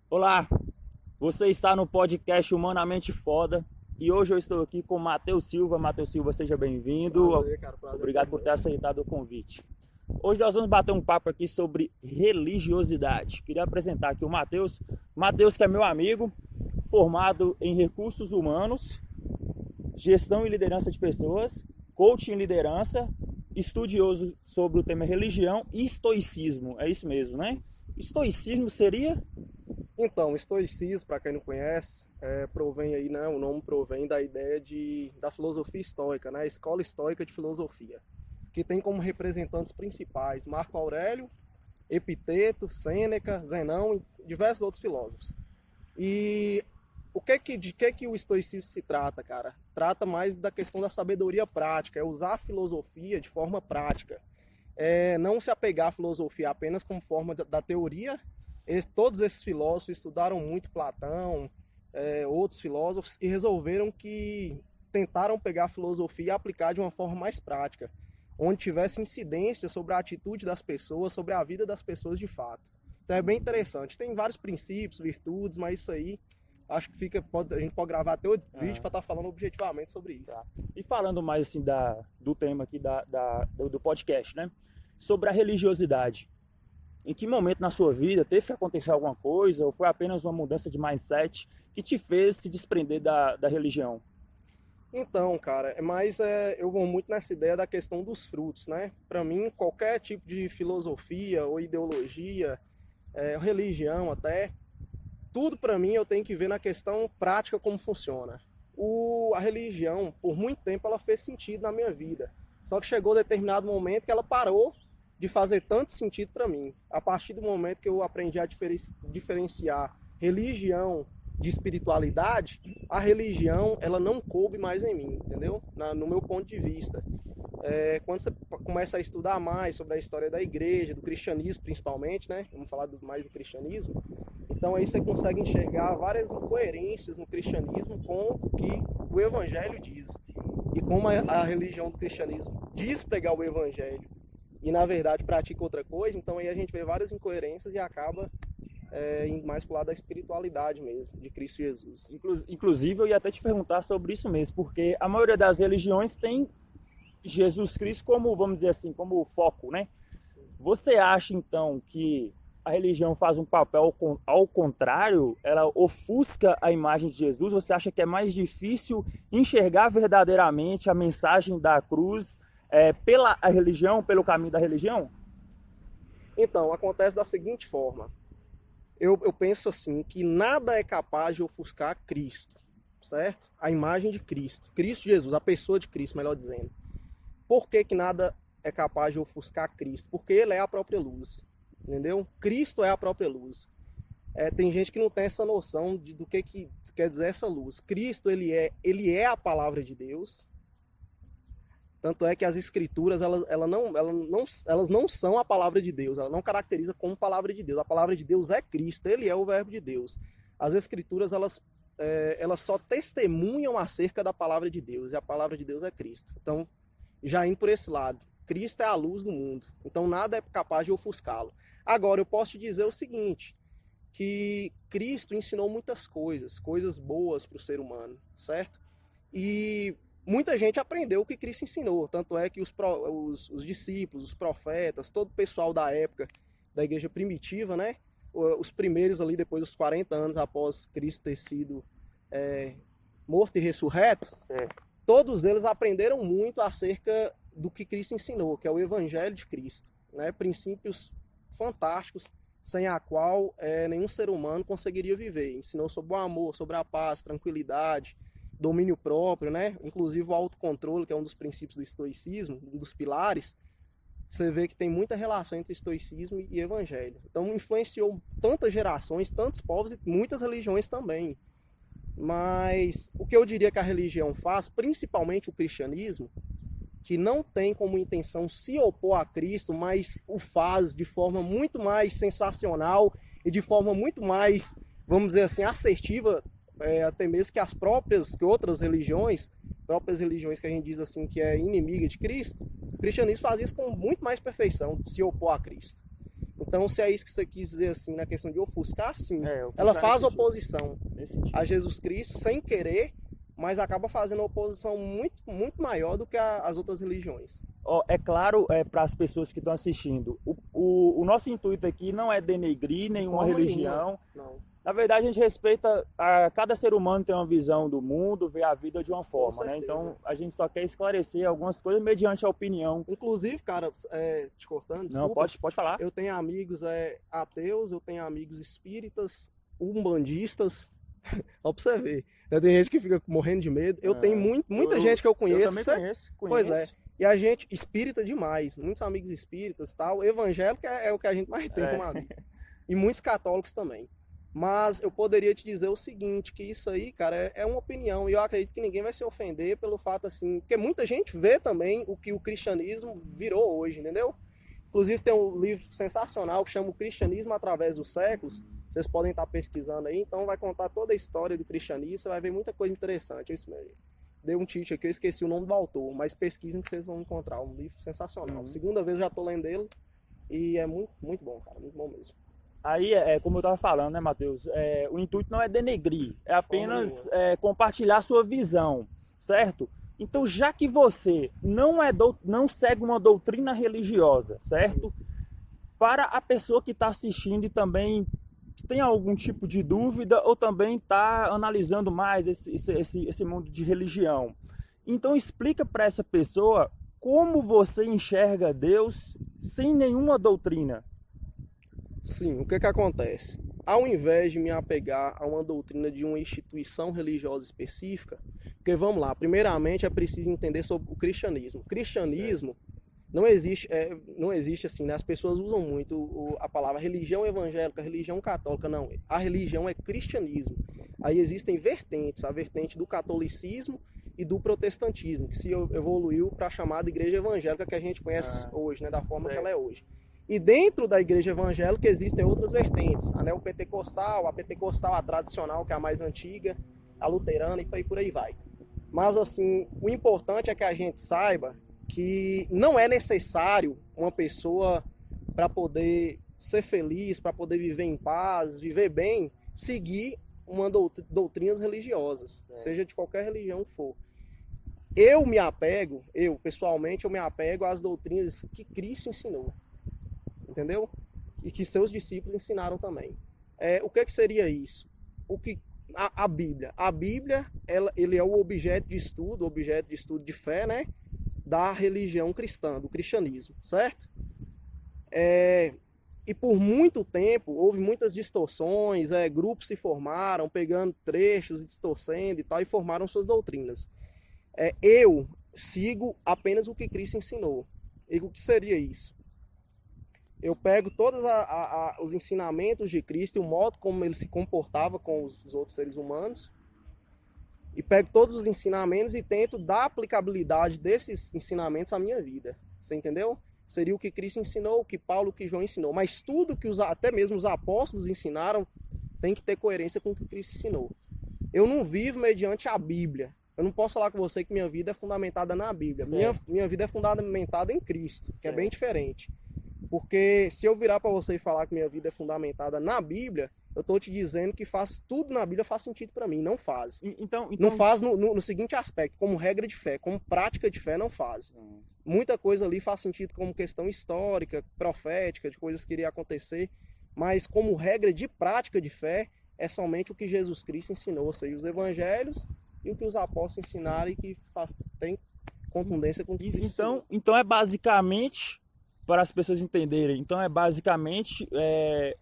Olá, você está no podcast Humanamente Foda e hoje eu estou aqui com Matheus Silva. Matheus Silva, seja bem-vindo. Prazer, cara. Prazer Obrigado por ter aceitado o convite. Hoje nós vamos bater um papo aqui sobre religiosidade. Queria apresentar aqui o Matheus. Matheus, que é meu amigo, formado em recursos humanos, gestão e liderança de pessoas, coaching em liderança, estudioso sobre o tema religião e estoicismo. É isso mesmo, né? Estoicismo seria? Então, estoicismo, para quem não conhece, provém aí, né? O nome provém da ideia da filosofia estoica, né? A escola estoica de filosofia, que tem como representantes principais Marco Aurélio, Epiteto, Sêneca, Zenão e diversos outros filósofos. E de que o estoicismo se trata, cara? Trata mais da questão da sabedoria prática, é usar a filosofia de forma prática. Não se apegar à filosofia apenas como forma da teoria. Todos esses filósofos estudaram muito Platão, outros filósofos, e tentaram pegar a filosofia e aplicar de uma forma mais prática, onde tivesse incidência sobre a atitude das pessoas, sobre a vida das pessoas de fato. Então é bem interessante. Tem vários princípios, virtudes, mas isso aí acho que a gente pode gravar até outro vídeo para estar falando objetivamente sobre isso. Tá. E falando mais assim do tema aqui do podcast, né? Sobre a religiosidade. Em que momento na sua vida teve que acontecer alguma coisa ou foi apenas uma mudança de mindset que te fez se desprender da religião? Então, cara, eu vou muito nessa ideia da questão dos frutos, né? Para mim, qualquer tipo de filosofia ou ideologia, religião até, tudo para mim eu tenho que ver na questão prática como funciona. A religião, por muito tempo, ela fez sentido na minha vida. Só que chegou determinado momento que ela parou de fazer tanto sentido para mim. A partir do momento que eu aprendi a diferenciar religião de espiritualidade, a religião ela não coube mais em mim, entendeu? No meu ponto de vista. Quando você começa a estudar mais sobre a história da igreja, do cristianismo principalmente, né? Vamos falar mais do cristianismo. Então aí você consegue enxergar várias incoerências no cristianismo com o que o evangelho diz. E como a religião do cristianismo diz pregar o evangelho e na verdade pratica outra coisa, então aí a gente vê várias incoerências e acaba indo mais para o lado da espiritualidade mesmo, de Cristo Jesus. Inclusive, eu ia até te perguntar sobre isso mesmo, porque a maioria das religiões tem Jesus Cristo como, vamos dizer assim, como foco, né? Sim. Você acha, então, que a religião faz um papel ao contrário? Ela ofusca a imagem de Jesus? Você acha que é mais difícil enxergar verdadeiramente a mensagem da cruz pela religião, pelo caminho da religião? Então, acontece da seguinte forma. Eu penso assim, que nada é capaz de ofuscar Cristo, certo? A imagem de Cristo. Cristo Jesus, a pessoa de Cristo, melhor dizendo. Por que nada é capaz de ofuscar Cristo? Porque ele é a própria luz, entendeu? Cristo é a própria luz. Tem gente que não tem essa noção do que quer dizer essa luz. Cristo, ele é a palavra de Deus. Tanto é que as escrituras, elas não são a palavra de Deus, ela não caracteriza como palavra de Deus. A palavra de Deus é Cristo, ele é o verbo de Deus. As escrituras, elas só testemunham acerca da palavra de Deus, e a palavra de Deus é Cristo. Então, já indo por esse lado, Cristo é a luz do mundo, então nada é capaz de ofuscá-lo. Agora, eu posso te dizer o seguinte, que Cristo ensinou muitas coisas boas para o ser humano, certo? E muita gente aprendeu o que Cristo ensinou, tanto é que os discípulos, os profetas, todo o pessoal da época da igreja primitiva, né? Os primeiros ali, depois dos 40 anos após Cristo ter sido morto e ressurreto, todos eles aprenderam muito acerca do que Cristo ensinou, que é o Evangelho de Cristo, né? Princípios fantásticos, sem a qual nenhum ser humano conseguiria viver. Ensinou sobre o amor, sobre a paz, tranquilidade, domínio próprio, né? Inclusive o autocontrole, que é um dos princípios do estoicismo, um dos pilares. Você vê que tem muita relação entre estoicismo e evangelho. Então influenciou tantas gerações, tantos povos e muitas religiões também. Mas o que eu diria que a religião faz, principalmente o cristianismo, que não tem como intenção se opor a Cristo, mas o faz de forma muito mais sensacional e de forma muito mais, vamos dizer assim, assertiva, até mesmo que outras religiões, próprias religiões que a gente diz assim que é inimiga de Cristo, o cristianismo faz isso com muito mais perfeição, se opor a Cristo. Então, se é isso que você quis dizer assim, na questão de ofuscar, sim. ofuscar Ela faz nesse sentido. oposição Nesse sentido. a Jesus Cristo sem querer, mas acaba fazendo uma oposição muito, muito maior do que as outras religiões. É claro, para as pessoas que estão assistindo, o nosso intuito aqui não é denegrir nenhuma Forma religião. nenhuma. Não. Na verdade, a gente respeita, cada ser humano tem uma visão do mundo, vê a vida de uma forma, né? Então, a gente só quer esclarecer algumas coisas mediante a opinião. Inclusive, cara, te cortando, Não, desculpa, pode falar. eu tenho amigos ateus, eu tenho amigos espíritas, umbandistas, ó pra você ver. Tem gente que fica morrendo de medo. Eu tenho muita gente que eu conheço. Eu também conheço. Pois é. E a gente espírita demais, muitos amigos espíritas e tal. Evangélico é o que a gente mais tem como amigo. E muitos católicos também. Mas eu poderia te dizer o seguinte, que isso aí, cara, é uma opinião. E eu acredito que ninguém vai se ofender pelo fato assim, porque muita gente vê também o que o cristianismo virou hoje, entendeu? Inclusive tem um livro sensacional que chama O Cristianismo através dos séculos. Vocês podem estar pesquisando aí, então vai contar toda a história do cristianismo, você vai ver muita coisa interessante. Isso mesmo. Dei um tilt aqui, eu esqueci o nome do autor, mas pesquisem que vocês vão encontrar. Um livro sensacional. Segunda vez eu já tô lendo ele e é muito, muito bom, cara, muito bom mesmo. Aí, como eu estava falando, né, Matheus? O intuito não é denegrir, é apenas compartilhar a sua visão, certo? Então, já que você não segue uma doutrina religiosa, certo? Para a pessoa que está assistindo e também tem algum tipo de dúvida ou também está analisando mais esse mundo de religião, então explica para essa pessoa como você enxerga Deus sem nenhuma doutrina. Sim, o que acontece? Ao invés de me apegar a uma doutrina de uma instituição religiosa específica, porque vamos lá, primeiramente é preciso entender sobre o cristianismo. O cristianismo não existe assim, né? As pessoas usam muito a palavra religião evangélica, religião católica, não. A religião é cristianismo. Aí existem vertentes, a vertente do catolicismo e do protestantismo, que se evoluiu para a chamada igreja evangélica que a gente conhece hoje, né? Da forma que ela é hoje. E dentro da igreja evangélica existem outras vertentes, a neopentecostal, a pentecostal, a tradicional, que é a mais antiga, a luterana e por aí vai. Mas assim, o importante é que a gente saiba que não é necessário uma pessoa, para poder ser feliz, para poder viver em paz, viver bem, seguir doutrinas religiosas, seja de qualquer religião que for. Pessoalmente, eu me apego às doutrinas que Cristo ensinou. Entendeu? E que seus discípulos ensinaram também. O que seria isso? A Bíblia. A Bíblia, ele é o objeto de estudo de fé, né? Da religião cristã, do cristianismo, certo? E por muito tempo houve muitas distorções, grupos se formaram, pegando trechos e distorcendo e tal, e formaram suas doutrinas. Eu sigo apenas o que Cristo ensinou. E o que seria isso? Eu pego todos os ensinamentos de Cristo e o modo como ele se comportava com os outros seres humanos, e pego todos os ensinamentos e tento dar aplicabilidade desses ensinamentos à minha vida. Você entendeu? Seria o que Cristo ensinou, o que Paulo, o que João ensinou. Mas tudo que até mesmo os apóstolos ensinaram tem que ter coerência com o que Cristo ensinou. Eu não vivo mediante a Bíblia. Eu não posso falar com você que minha vida é fundamentada na Bíblia. Minha vida é fundamentada em Cristo, que é bem diferente. Porque se eu virar para você e falar que minha vida é fundamentada na Bíblia, eu estou te dizendo que tudo na Bíblia faz sentido para mim. Não faz. Então... Não faz no seguinte aspecto, como regra de fé, como prática de fé, não faz. Muita coisa ali faz sentido como questão histórica, profética, de coisas que iriam acontecer, mas como regra de prática de fé, é somente o que Jesus Cristo ensinou, ou seja, os evangelhos e o que os apóstolos ensinaram e que tem contundência com o que Cristo ensinou. Então é basicamente... Para as pessoas entenderem, então é basicamente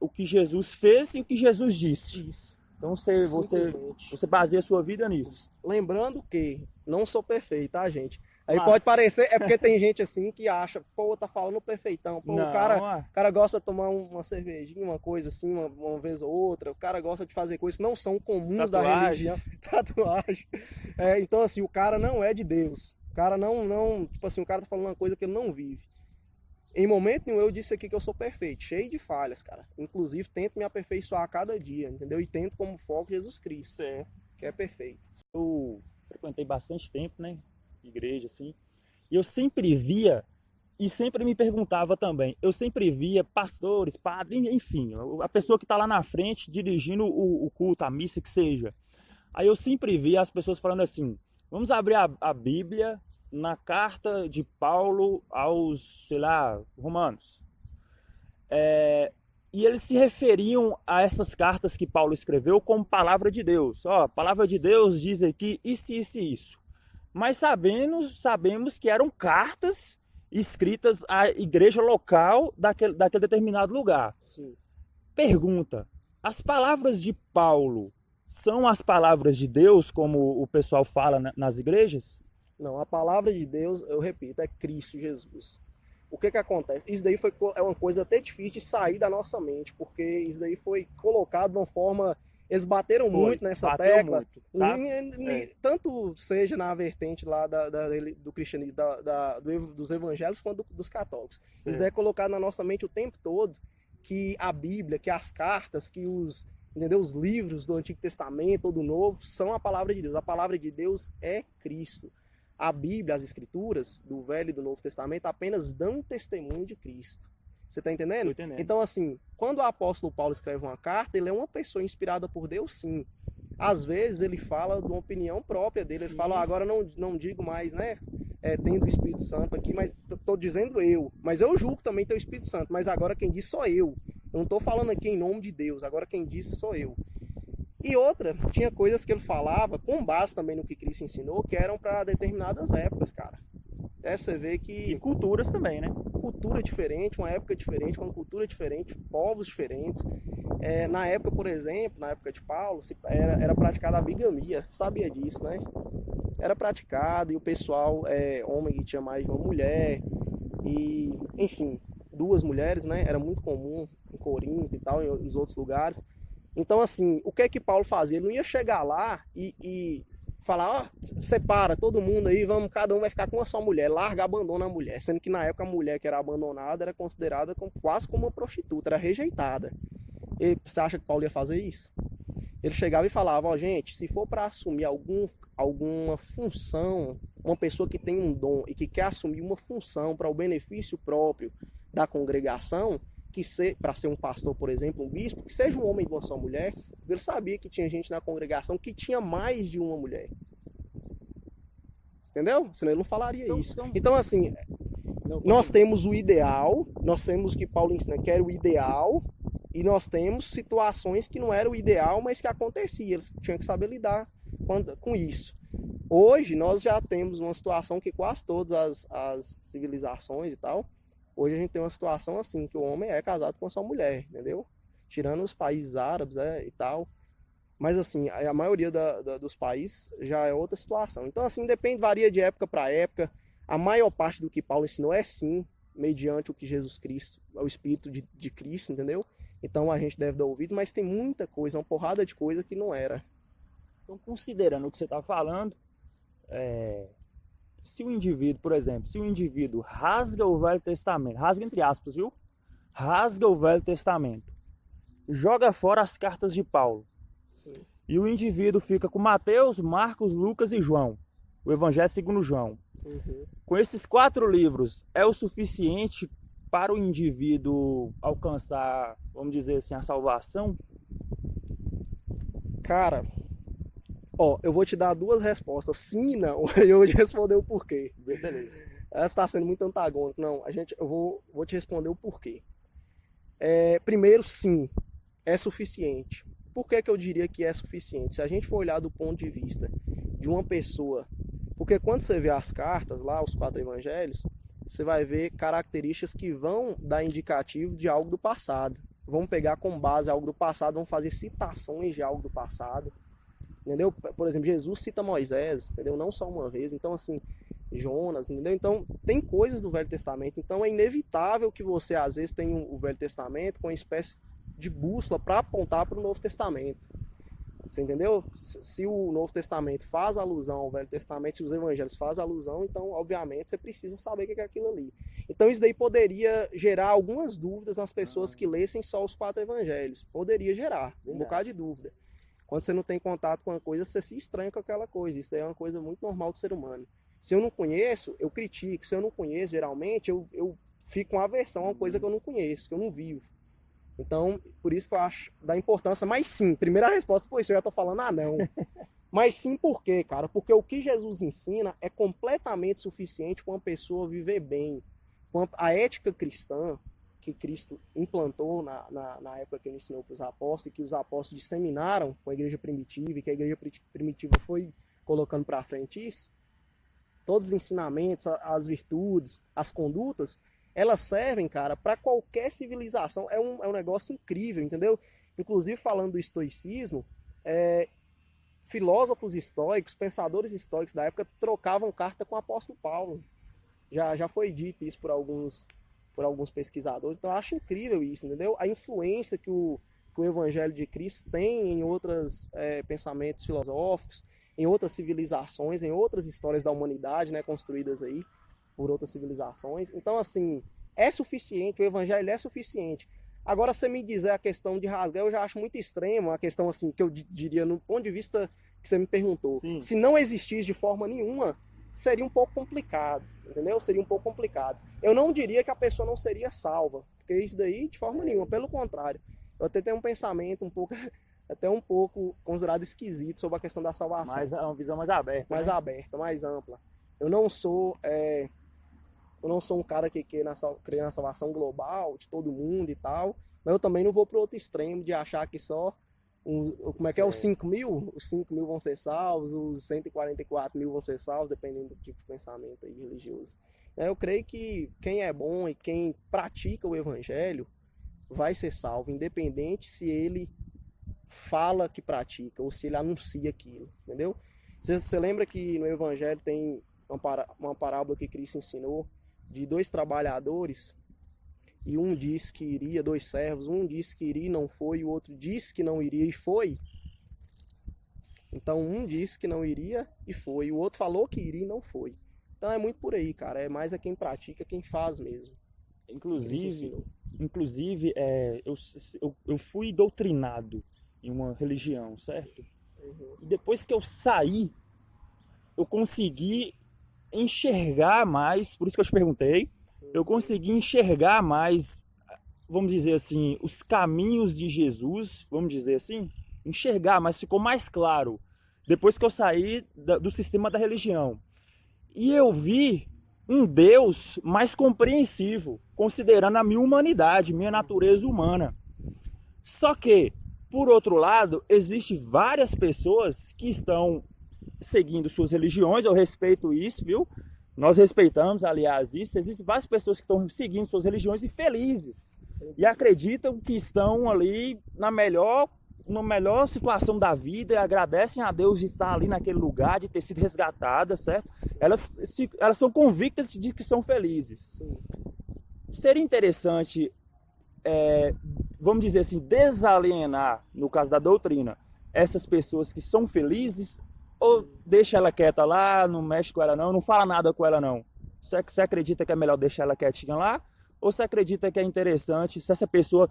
o que Jesus fez e o que Jesus disse. Isso. Então você baseia a sua vida nisso. Lembrando que não sou perfeito, tá, gente? Aí pode parecer, porque tem gente assim que acha, pô, tá falando perfeitão. Pô, não, o cara gosta de tomar uma cervejinha, uma coisa assim, uma vez ou outra. O cara gosta de fazer coisas que não são comuns da religião. Tatuagem. Então, assim, o cara não é de Deus. O cara não, tipo assim, o cara tá falando uma coisa que ele não vive. Em momento nenhum eu disse aqui que eu sou perfeito, cheio de falhas, cara. Inclusive, tento me aperfeiçoar a cada dia, entendeu? E tento como foco Jesus Cristo, que é perfeito. Eu frequentei bastante tempo, né? Igreja, assim. E eu sempre via E sempre me perguntava também, eu sempre via pastores, padres, enfim, a pessoa que está lá na frente dirigindo o culto, a missa que seja. Aí eu sempre via as pessoas falando assim, vamos abrir a Bíblia na carta de Paulo aos, sei lá, Romanos. E eles se referiam a essas cartas que Paulo escreveu como palavra de Deus. Ó, a palavra de Deus diz aqui isso, isso e isso. Mas sabemos que eram cartas escritas à igreja local daquele determinado lugar. Sim. Pergunta: as palavras de Paulo são as palavras de Deus, como o pessoal fala nas igrejas? Não, a palavra de Deus, eu repito, é Cristo Jesus. O que acontece? Isso daí é uma coisa até difícil de sair da nossa mente, porque isso daí foi colocado de uma forma. Eles bateram muito nessa tecla. Muito, tá? Tanto seja na vertente lá do cristianismo, dos evangélicos, quanto dos católicos. Certo. Isso daí é colocado na nossa mente o tempo todo, que a Bíblia, que as cartas, que os livros do Antigo Testamento ou do Novo são a palavra de Deus. A palavra de Deus é Cristo. A Bíblia, as Escrituras, do Velho e do Novo Testamento, apenas dão testemunho de Cristo. Você está entendendo? Tô entendendo. Então, assim, quando o apóstolo Paulo escreve uma carta, ele é uma pessoa inspirada por Deus, sim. Às vezes ele fala de uma opinião própria dele. Ele Sim. fala, agora não digo mais, né? Tendo o Espírito Santo aqui, mas estou dizendo eu. Mas eu julgo também ter o Espírito Santo. Mas agora quem diz sou eu. Eu não estou falando aqui em nome de Deus. Agora quem disse sou eu. E outra, tinha coisas que ele falava, com base também no que Cristo ensinou, que eram para determinadas épocas, cara. Você vê que... E culturas também, né? Cultura diferente, uma época diferente, uma cultura diferente, povos diferentes. Na época, por exemplo, na época de Paulo, era praticada a bigamia. Sabia disso, né? Era praticado e o pessoal, homem que tinha mais de uma mulher, e, enfim, 2 mulheres, né? Era muito comum em Corinto e tal, e nos outros lugares. Então, assim, o que é que Paulo fazia? Ele não ia chegar lá e falar, ó, separa todo mundo aí, cada um vai ficar com uma só mulher, larga, abandona a mulher. Sendo que na época a mulher que era abandonada era considerada quase como uma prostituta, era rejeitada. E você acha que Paulo ia fazer isso? Ele chegava e falava, ó, gente, se for para assumir alguma função, uma pessoa que tem um dom e que quer assumir uma função para o benefício próprio da congregação, para ser um pastor, por exemplo, um bispo, que seja um homem de uma só mulher. Ele sabia que tinha gente na congregação que tinha mais de uma mulher. Entendeu? Senão ele não falaria isso. Então, assim, nós temos o ideal, nós temos o que Paulo ensina, que era o ideal, e nós temos situações que não era o ideal, mas que acontecia. Eles tinham que saber lidar com isso. Hoje, nós já temos uma situação que quase todas as civilizações e tal, hoje a gente tem uma situação assim, que o homem é casado com a sua mulher, entendeu? Tirando os países árabes e tal. Mas assim, a maioria dos países já é outra situação. Então assim, varia de época para época. A maior parte do que Paulo ensinou é sim, mediante o que Jesus Cristo, o Espírito de Cristo, entendeu? Então a gente deve dar ouvido, mas tem muita coisa, uma porrada de coisa que não era. Então, considerando o que você está falando, se o indivíduo, por exemplo, rasga o Velho Testamento, rasga entre aspas, viu? Rasga o Velho Testamento, joga fora as cartas de Paulo. Sim. E o indivíduo fica com Mateus, Marcos, Lucas e João, o Evangelho segundo João. Uhum. Com esses 4 livros, é o suficiente para o indivíduo alcançar, vamos dizer assim, a salvação? Cara, eu vou te dar 2 respostas, sim e não, e eu vou te responder o porquê. Beleza. Essa está sendo muito antagônico. Não, eu vou te responder o porquê. Primeiro, sim, é suficiente. Por que eu diria que é suficiente? Se a gente for olhar do ponto de vista de uma pessoa... Porque quando você vê as cartas lá, os 4 evangelhos, você vai ver características que vão dar indicativo de algo do passado. Vão pegar com base algo do passado, vão fazer citações de algo do passado. Entendeu? Por exemplo, Jesus cita Moisés, entendeu? Não só uma vez. Então, assim, Jonas, entendeu? Então, tem coisas do Velho Testamento. Então, é inevitável que você, às vezes, tenha o Velho Testamento com uma espécie de bússola para apontar para o Novo Testamento. Você entendeu? Se o Novo Testamento faz alusão ao Velho Testamento, se os evangelhos fazem alusão, então, obviamente, você precisa saber o que é aquilo ali. Então, isso daí poderia gerar algumas dúvidas nas pessoas que lessem só os 4 evangelhos. Poderia gerar um bocado de dúvida. Quando você não tem contato com uma coisa, você se estranha com aquela coisa. Isso daí é uma coisa muito normal do ser humano. Se eu não conheço, eu critico. Se eu não conheço, geralmente, eu fico com aversão a uma coisa que eu não conheço, que eu não vivo. Então, por isso que eu acho da importância. Mas sim, primeira resposta foi isso, eu já tô falando, não. Mas sim, por quê, cara? Porque o que Jesus ensina é completamente suficiente para uma pessoa viver bem. A ética cristã que Cristo implantou na época que ele ensinou para os apóstolos, e que os apóstolos disseminaram com a igreja primitiva, e que a igreja primitiva foi colocando para frente isso, todos os ensinamentos, as virtudes, as condutas, elas servem, cara, para qualquer civilização. É um negócio incrível, entendeu? Inclusive, falando do estoicismo, filósofos estoicos, pensadores estoicos da época trocavam carta com o apóstolo Paulo. Já foi dito isso por alguns pesquisadores. Então eu acho incrível isso, entendeu? A influência que o Evangelho de Cristo tem em outros pensamentos filosóficos, em outras civilizações, em outras histórias da humanidade, né, construídas aí por outras civilizações. Então, assim, é suficiente, o Evangelho é suficiente. Agora, você me dizer a questão de rasgar, eu já acho muito extremo, a questão, assim, que eu diria, no ponto de vista que você me perguntou. Sim. Se não existisse de forma nenhuma, seria um pouco complicado, entendeu? Seria um pouco complicado. Eu não diria que a pessoa não seria salva, porque isso daí, de forma nenhuma, pelo contrário. Eu até tenho um pensamento até um pouco considerado esquisito sobre a questão da salvação. Mas é uma visão mais aberta. Mais aberta, mais ampla. Eu não sou um cara que crê na salvação global de todo mundo e tal, mas eu também não vou pro outro extremo de achar que só os 5 mil? Os 5 mil vão ser salvos, os 144 mil vão ser salvos, dependendo do tipo de pensamento aí religioso. Eu creio que quem é bom e quem pratica o Evangelho vai ser salvo, independente se ele fala que pratica ou se ele anuncia aquilo, entendeu? Você lembra que no Evangelho tem uma parábola que Cristo ensinou de 2 trabalhadores, e um disse que iria, 2 servos, um disse que iria e não foi, e o outro disse que não iria e foi. Então um disse que não iria e foi, e o outro falou que iria e não foi. Então é muito por aí, cara, é mais quem pratica, quem faz mesmo. Inclusive eu fui doutrinado em uma religião, certo? Uhum. E depois que eu saí, eu consegui enxergar mais, por isso que eu te perguntei, eu consegui enxergar mais, vamos dizer assim, os caminhos de Jesus, vamos dizer assim, enxergar, mas ficou mais claro depois que eu saí do sistema da religião. E eu vi um Deus mais compreensivo, considerando a minha humanidade, minha natureza humana. Só que, por outro lado, existem várias pessoas que estão seguindo suas religiões, eu respeito isso, viu? Nós respeitamos, aliás, isso. Existem várias pessoas que estão seguindo suas religiões e felizes. E acreditam que estão ali na melhor situação da vida e agradecem a Deus de estar ali naquele lugar, de ter sido resgatadas, certo? Elas são convictas de que são felizes. Sim. Seria interessante, vamos dizer assim, desalienar, no caso da doutrina, essas pessoas que são felizes, ou deixa ela quieta lá, não mexe com ela não fala nada com ela não? Você acredita que é melhor deixar ela quietinha lá? Ou você acredita que é interessante, se essa pessoa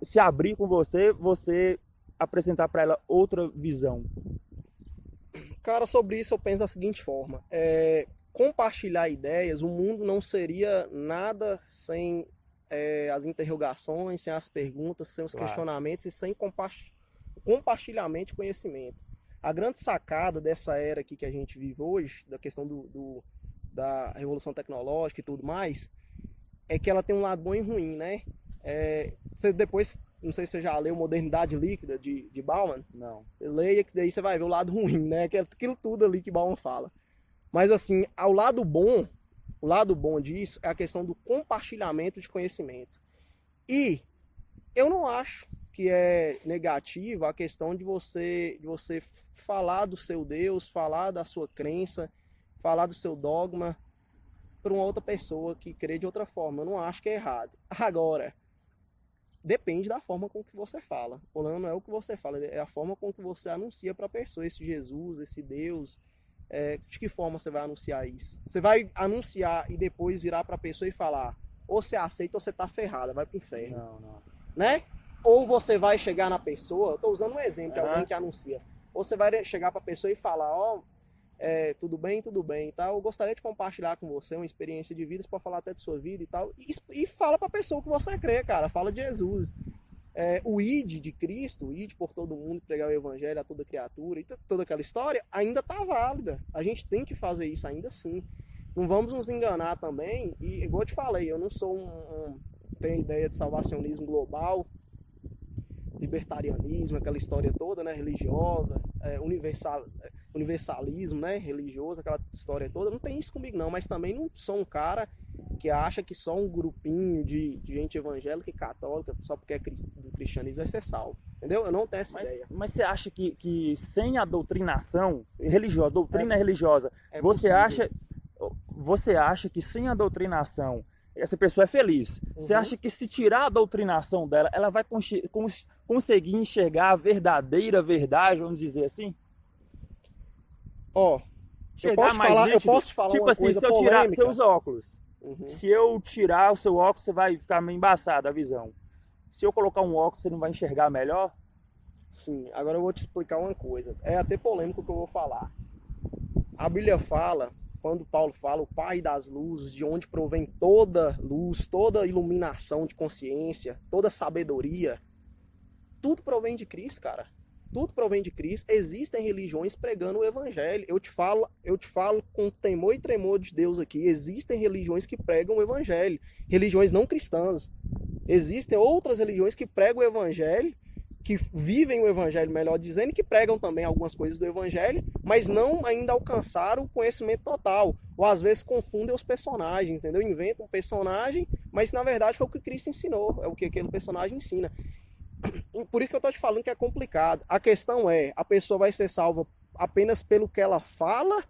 se abrir com você apresentar para ela outra visão? Cara, sobre isso eu penso da seguinte forma. Compartilhar ideias, o mundo não seria nada sem as interrogações, sem as perguntas, sem os questionamentos e sem compartilhamento de conhecimento. A grande sacada dessa era aqui que a gente vive hoje, da questão da revolução tecnológica e tudo mais, é que ela tem um lado bom e ruim, né? Você depois, não sei se você já leu Modernidade Líquida, de Bauman. Não. Leia, que daí você vai ver o lado ruim, né? Que é aquilo tudo ali que Bauman fala. Mas assim, o lado bom disso é a questão do compartilhamento de conhecimento. E eu não acho que é negativa a questão de você falar do seu Deus, falar da sua crença, falar do seu dogma para uma outra pessoa que crê de outra forma. Eu não acho que é errado. Agora, depende da forma com que você fala. O problema não é o que você fala, é a forma com que você anuncia para a pessoa esse Jesus, esse Deus. De que forma você vai anunciar isso? Você vai anunciar e depois virar para a pessoa e falar: ou você aceita ou você tá ferrada, vai pro inferno. Não. Né? Ou você vai chegar na pessoa, eu tô usando um exemplo de alguém que anuncia. Ou você vai chegar para a pessoa e falar: tudo bem e tal, eu gostaria de compartilhar com você uma experiência de vida, para falar até de sua vida e tal, e fala pra pessoa que você crê, cara, fala de Jesus. O id de Cristo, o id por todo mundo, pregar o evangelho a toda criatura, e toda aquela história, ainda tá válida. A gente tem que fazer isso ainda assim. Não vamos nos enganar também, e igual eu te falei, eu não sou tenho ideia de salvacionismo global, libertarianismo, aquela história toda, né, religiosa, universalismo, né, religioso, aquela história toda. Não tem isso comigo não, mas também não sou um cara que acha que só um grupinho de gente evangélica e católica, só porque é do cristianismo, vai ser salvo. Entendeu? Eu não tenho essa ideia. Mas você acha que sem a doutrinação religiosa, doutrina religiosa, possível. Você acha que sem a doutrinação essa pessoa é feliz? Você acha que se tirar a doutrinação dela, ela vai conseguir enxergar a verdadeira verdade, vamos dizer assim? Eu posso te falar tipo uma assim, coisa se eu tirar polêmica. seus óculos, se eu tirar o seu óculos, você vai ficar meio embaçado a visão. Se eu colocar um óculos, você não vai enxergar melhor? Sim, agora eu vou te explicar uma coisa. É até polêmico o que eu vou falar. A Bíblia fala, quando Paulo fala, o Pai das luzes, de onde provém toda luz, toda iluminação de consciência, toda sabedoria, tudo provém de Cristo, cara. Tudo provém de Cristo. Existem religiões pregando o evangelho. Eu te falo com temor e tremor de Deus aqui. Existem religiões que pregam o evangelho. Religiões não cristãs. Existem outras religiões que pregam o evangelho, que vivem o evangelho, melhor dizendo, que pregam também algumas coisas do evangelho, mas não ainda alcançaram o conhecimento total. Ou às vezes confundem os personagens, entendeu? Inventam um personagem, mas na verdade foi o que Cristo ensinou, é o que aquele personagem ensina. Por isso que eu tô te falando que é complicado. A questão é, a pessoa vai ser salva apenas pelo que ela fala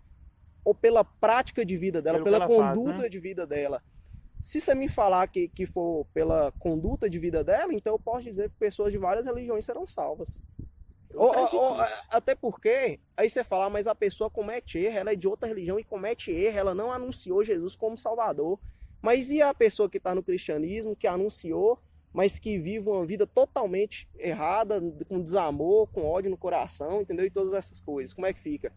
ou pela prática de vida dela, pela conduta de vida dela? Se você me falar que for pela conduta de vida dela, então eu posso dizer que pessoas de várias religiões serão salvas. Até porque, aí você fala, mas a pessoa comete erro, ela é de outra religião e comete erro, ela não anunciou Jesus como Salvador. Mas e a pessoa que está no cristianismo, que anunciou, mas que vive uma vida totalmente errada, com desamor, com ódio no coração, entendeu? E todas essas coisas. Como é que fica?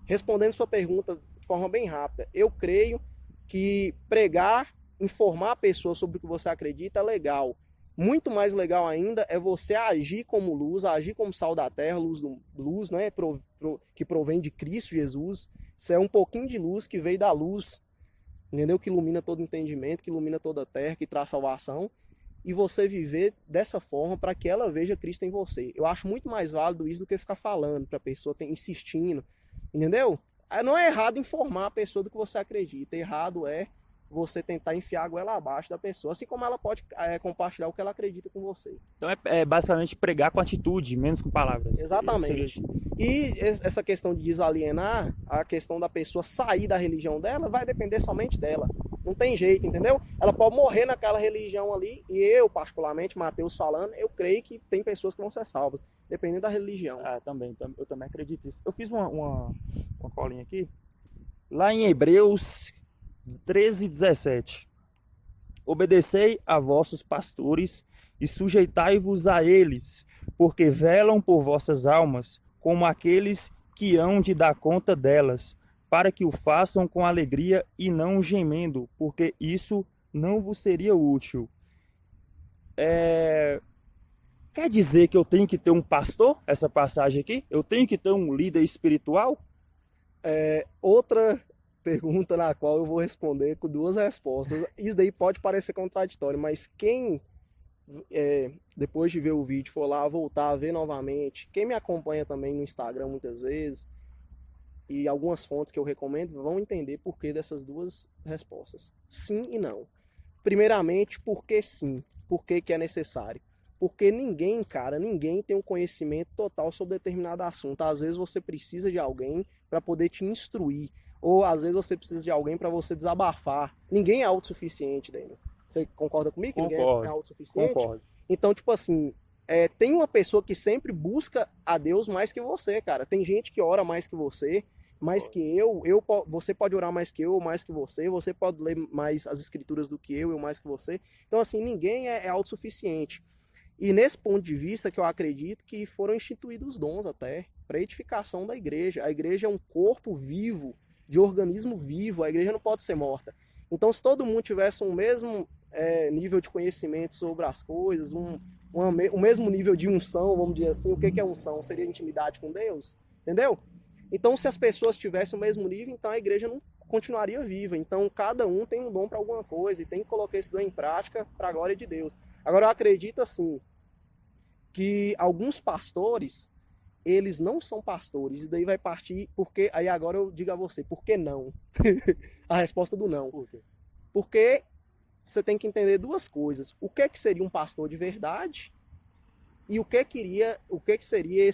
Respondendo sua pergunta de forma bem rápida, eu creio que pregar, informar a pessoa sobre o que você acredita é legal. Muito mais legal ainda é você agir como luz, agir como sal da terra, luz, né, que provém de Cristo Jesus. Isso é um pouquinho de luz que veio da luz, entendeu? Que ilumina todo entendimento, que ilumina toda a terra, que traz salvação. E você viver dessa forma para que ela veja Cristo em você. Eu acho muito mais válido isso do que ficar falando para a pessoa, insistindo, entendeu? Não é errado informar a pessoa do que você acredita, errado é você tentar enfiar a goela abaixo da pessoa, assim como ela pode compartilhar o que ela acredita com você. Então é basicamente pregar com atitude, menos com palavras. Exatamente. E essa questão de desalienar, a questão da pessoa sair da religião dela, vai depender somente dela. Não tem jeito, entendeu? Ela pode morrer naquela religião ali, e eu, particularmente, Mateus falando, eu creio que tem pessoas que vão ser salvas, dependendo da religião. Eu também acredito nisso. Eu fiz uma colinha aqui, lá em Hebreus 13:17. Obedecei a vossos pastores e sujeitai-vos a eles, porque velam por vossas almas, como aqueles que hão de dar conta delas, para que o façam com alegria e não gemendo, porque isso não vos seria útil. Quer dizer que eu tenho que ter um pastor, essa passagem aqui? Eu tenho que ter um líder espiritual? Outra pergunta na qual eu vou responder com duas respostas. Isso daí pode parecer contraditório, mas quem, depois de ver o vídeo, for lá, voltar a ver novamente, quem me acompanha também no Instagram muitas vezes, e algumas fontes que eu recomendo, vão entender por que dessas duas respostas. Sim e não. Primeiramente, porque sim. Por que é necessário? Porque ninguém tem um conhecimento total sobre determinado assunto. Às vezes você precisa de alguém para poder te instruir. Ou às vezes você precisa de alguém para você desabafar. Ninguém é autossuficiente, Daniel. Você concorda comigo que ninguém é autossuficiente? Concordo. Então, tipo assim, tem uma pessoa que sempre busca a Deus mais que você, cara. Tem gente que ora mais que você, mais que eu. Você pode orar mais que eu, mais que você. Você pode ler mais as escrituras do que eu mais que você. Então, assim, ninguém é autossuficiente. E nesse ponto de vista que eu acredito que foram instituídos os dons até, para edificação da igreja. A igreja é um corpo vivo, de organismo vivo, a igreja não pode ser morta. Então, se todo mundo tivesse um mesmo nível de conhecimento sobre as coisas, o mesmo nível de unção, vamos dizer assim, o que é unção? Seria intimidade com Deus, entendeu? Então, se as pessoas tivessem o mesmo nível, então a igreja não continuaria viva. Então, cada um tem um dom para alguma coisa e tem que colocar esse dom em prática para a glória de Deus. Agora, eu acredito assim, que alguns pastores, eles não são pastores, e daí vai partir, porque, aí agora eu digo a você, por que não? A resposta do não. Por quê? Porque você tem que entender duas coisas. O que seria um pastor de verdade e o que seria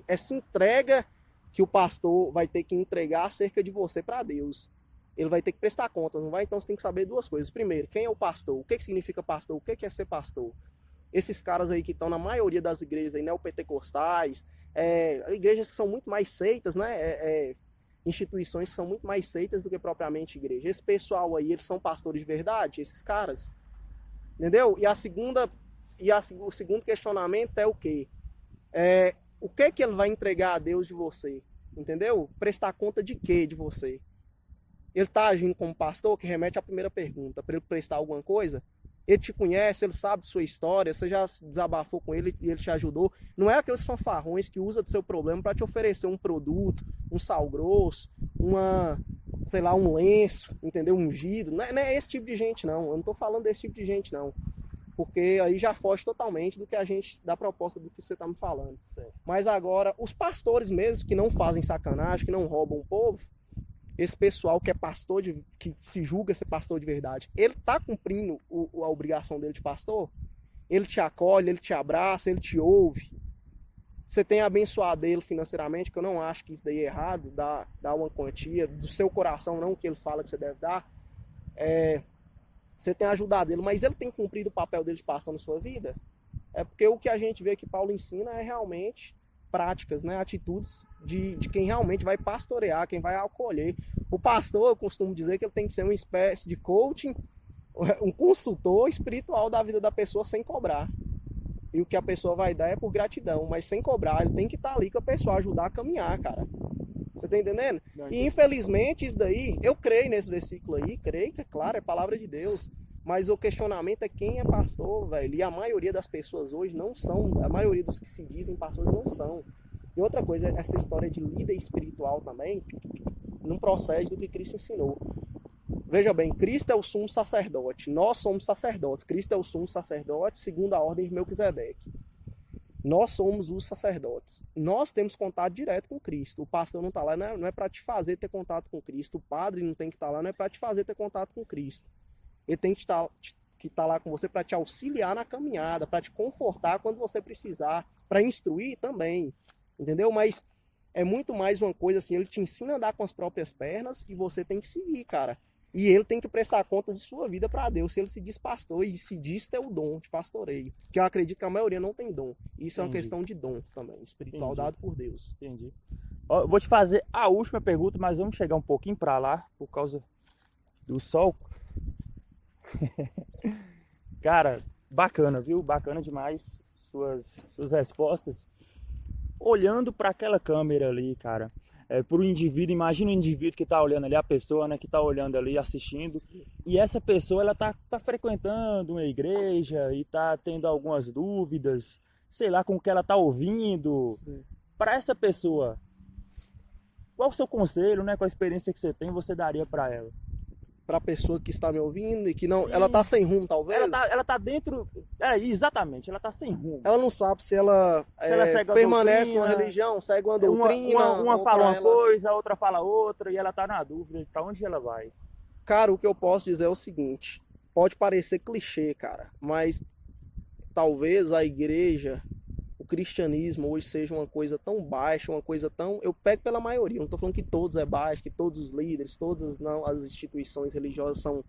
essa entrega que o pastor vai ter que entregar acerca de você para Deus. Ele vai ter que prestar contas, não vai? Então você tem que saber duas coisas. Primeiro, quem é o pastor? O que significa pastor? O que é ser pastor? Esses caras aí que estão na maioria das igrejas aí, neopentecostais, igrejas que são muito mais seitas, né? Instituições que são muito mais seitas do que propriamente igreja. Esse pessoal aí, eles são pastores de verdade, esses caras? Entendeu? O segundo questionamento é o quê? O que ele vai entregar a Deus de você? Entendeu? Prestar conta de quê de você? Ele está agindo como pastor, que remete à primeira pergunta, para ele prestar alguma coisa? Ele te conhece, ele sabe de sua história, você já desabafou com ele e ele te ajudou. Não é aqueles fanfarrões que usa do seu problema para te oferecer um produto, um sal grosso, um lenço, entendeu? Um ungido. Não é esse tipo de gente, não. Eu não estou falando desse tipo de gente, não. Porque aí já foge totalmente da proposta do que você está me falando. Certo. Mas agora, os pastores mesmo, que não fazem sacanagem, que não roubam o povo, esse pessoal que é pastor, que se julga ser pastor de verdade, ele está cumprindo a obrigação dele de pastor? Ele te acolhe, ele te abraça, ele te ouve. Você tem abençoado ele financeiramente, que eu não acho que isso daí é errado, dar uma quantia do seu coração, não o que ele fala que você deve dar. Você tem ajudado ele, mas ele tem cumprido o papel dele de pastor na sua vida? É porque o que a gente vê que Paulo ensina é realmente práticas, né? Atitudes de quem realmente vai pastorear, quem vai acolher. O pastor, eu costumo dizer que ele tem que ser uma espécie de coaching, um consultor espiritual da vida da pessoa sem cobrar. E o que a pessoa vai dar é por gratidão, mas sem cobrar. Ele tem que estar ali com a pessoa, ajudar a caminhar, cara. Você tá entendendo? E infelizmente isso daí, eu creio nesse versículo aí, creio que, é claro, é palavra de Deus. Mas o questionamento é quem é pastor, velho. E a maioria das pessoas hoje não são, a maioria dos que se dizem pastores não são. E outra coisa, essa história de líder espiritual também não procede do que Cristo ensinou. Veja bem, Cristo é o sumo sacerdote, nós somos sacerdotes. Cristo é o sumo sacerdote segundo a ordem de Melquisedeque. Nós somos os sacerdotes. Nós temos contato direto com Cristo. O pastor não está lá, não é para te fazer ter contato com Cristo. O padre não tem que estar lá, não é para te fazer ter contato com Cristo. Ele tem que estar lá com você para te auxiliar na caminhada, para te confortar quando você precisar, para instruir também, entendeu? Mas é muito mais uma coisa assim, ele te ensina a andar com as próprias pernas e você tem que seguir, cara. E ele tem que prestar conta de sua vida para Deus, se ele se diz pastor e se diz ter o dom de pastoreio. Que eu acredito que a maioria não tem dom. Isso é uma questão de dom também, espiritual dado por Deus. Entendi. Ó, eu vou te fazer a última pergunta, mas vamos chegar um pouquinho para lá, por causa do sol. Cara, bacana, viu? Bacana demais suas respostas. Olhando para aquela câmera ali, cara, por um indivíduo, imagina um indivíduo que tá olhando ali, a pessoa, né, que tá olhando ali, assistindo, e essa pessoa, ela tá frequentando uma igreja e tá tendo algumas dúvidas, sei lá, com o que ela tá ouvindo. Para essa pessoa, qual o seu conselho, né, com a experiência que você tem, você daria para ela? Para a pessoa que está me ouvindo e que não, ela tá sem rumo, talvez. Ela tá dentro, exatamente, ela tá sem rumo. Ela não sabe se ela segue permanece doutrina, uma religião, segue uma doutrina. Uma fala uma coisa, a outra fala outra, e ela tá na dúvida para onde ela vai. Cara, o que eu posso dizer é o seguinte, pode parecer clichê, cara, mas talvez a igreja, o cristianismo hoje seja uma coisa tão baixa, uma coisa tão... Eu pego pela maioria, não tô falando que todos é baixo, que todos os líderes, todas não, as instituições religiosas são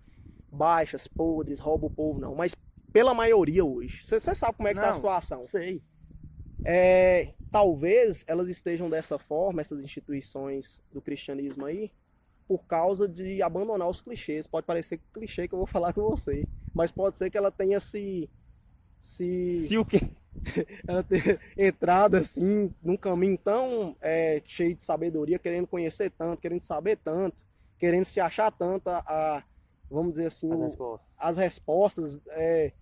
baixas, podres, roubam o povo, não. Mas pela maioria hoje. Você sabe como é que tá a situação. Sei. Talvez elas estejam dessa forma, essas instituições do cristianismo aí, por causa de abandonar os clichês. Pode parecer clichê que eu vou falar com você, mas pode ser que ela tenha se Se o quê? ela ter entrado assim num caminho tão cheio de sabedoria, querendo conhecer tanto, querendo saber tanto, querendo se achar tanto vamos dizer assim, as respostas. É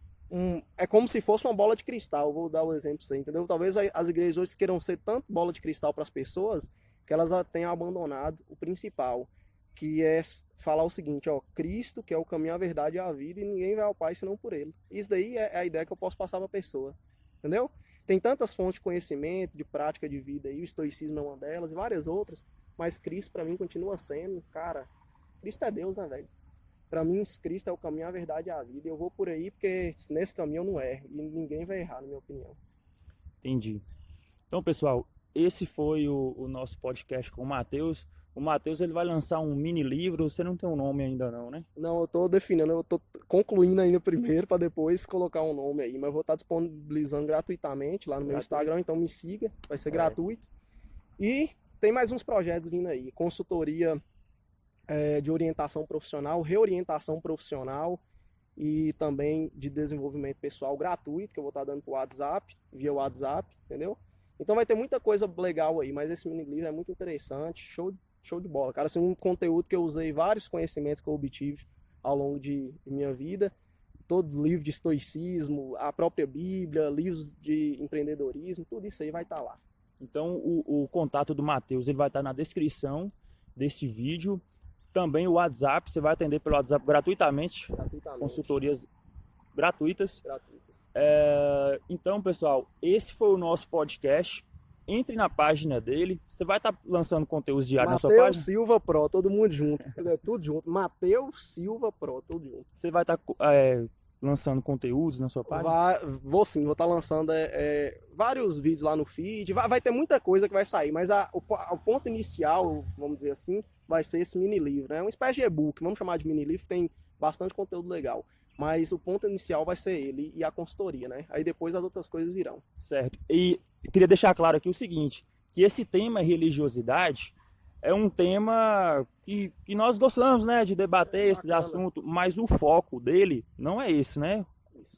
como se fosse uma bola de cristal, vou dar o exemplo pra você, entendeu? Talvez as igrejas hoje queiram ser tanto bola de cristal para as pessoas que elas tenham abandonado o principal, que é falar o seguinte, ó, Cristo, que é o caminho, a verdade e a vida, e ninguém vai ao Pai senão por ele. Isso daí é a ideia que eu posso passar para a pessoa, entendeu? Tem tantas fontes de conhecimento, de prática de vida aí, o estoicismo é uma delas, e várias outras, mas Cristo para mim continua sendo, cara, Cristo é Deus, né, velho? Para mim, Cristo é o caminho, a verdade e a vida, e eu vou por aí porque nesse caminho eu não erro, e ninguém vai errar, na minha opinião. Entendi. Então, pessoal, esse foi o nosso podcast com o Matheus. O Matheus, ele vai lançar um mini livro. Você não tem um nome ainda não, né? Não, eu tô definindo, eu tô concluindo ainda primeiro para depois colocar um nome aí, mas eu vou estar disponibilizando gratuitamente lá no meu Instagram, então me siga, vai ser gratuito. E tem mais uns projetos vindo aí, consultoria de orientação profissional, reorientação profissional e também de desenvolvimento pessoal gratuito, que eu vou estar dando pro WhatsApp, via WhatsApp, entendeu? Então vai ter muita coisa legal aí, mas esse mini livro é muito interessante, show de bola, cara. Assim, um conteúdo que eu usei, vários conhecimentos que eu obtive ao longo de minha vida, todo livro de estoicismo, a própria Bíblia, livros de empreendedorismo, tudo isso aí vai estar lá. Então o contato do Matheus, ele vai estar na descrição deste vídeo. Também o WhatsApp, você vai atender pelo WhatsApp gratuitamente. Consultorias gratuitas. Então, pessoal, esse foi o nosso podcast. Entre na página dele. Você vai estar lançando conteúdos diários na sua página? Matheus Silva Pro, todo mundo junto. Tudo junto. Matheus Silva Pro, tudo junto. Você vai estar lançando conteúdos na sua página? Vou sim, vou estar lançando vários vídeos lá no feed. Vai ter muita coisa que vai sair, mas o ponto inicial, vamos dizer assim, vai ser esse mini livro. É uma espécie de e-book, vamos chamar de mini livro, tem bastante conteúdo legal. Mas o ponto inicial vai ser ele e a consultoria, né? Aí depois as outras coisas virão. Certo. E queria deixar claro aqui o seguinte, que esse tema religiosidade é um tema que nós gostamos, né, de debater esses assuntos, mas o foco dele não é esse, né?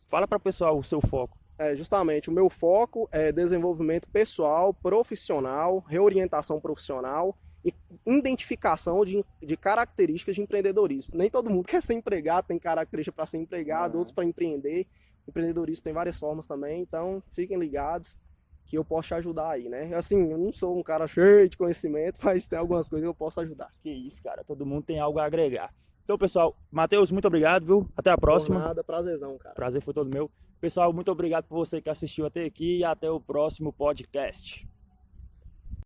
Fala para o pessoal o seu foco. Justamente, o meu foco é desenvolvimento pessoal, profissional, reorientação profissional e identificação de características de empreendedorismo. Nem todo mundo quer ser empregado, tem característica para ser empregado, outros para empreender. Empreendedorismo tem várias formas também, então fiquem ligados que eu posso te ajudar aí, né? Assim, eu não sou um cara cheio de conhecimento, mas tem algumas coisas que eu posso ajudar. Que isso, cara, todo mundo tem algo a agregar. Então, pessoal, Matheus, muito obrigado, viu? Até a próxima. Por nada, prazerzão, cara. Prazer foi todo meu. Pessoal, muito obrigado por você que assistiu até aqui e até o próximo podcast.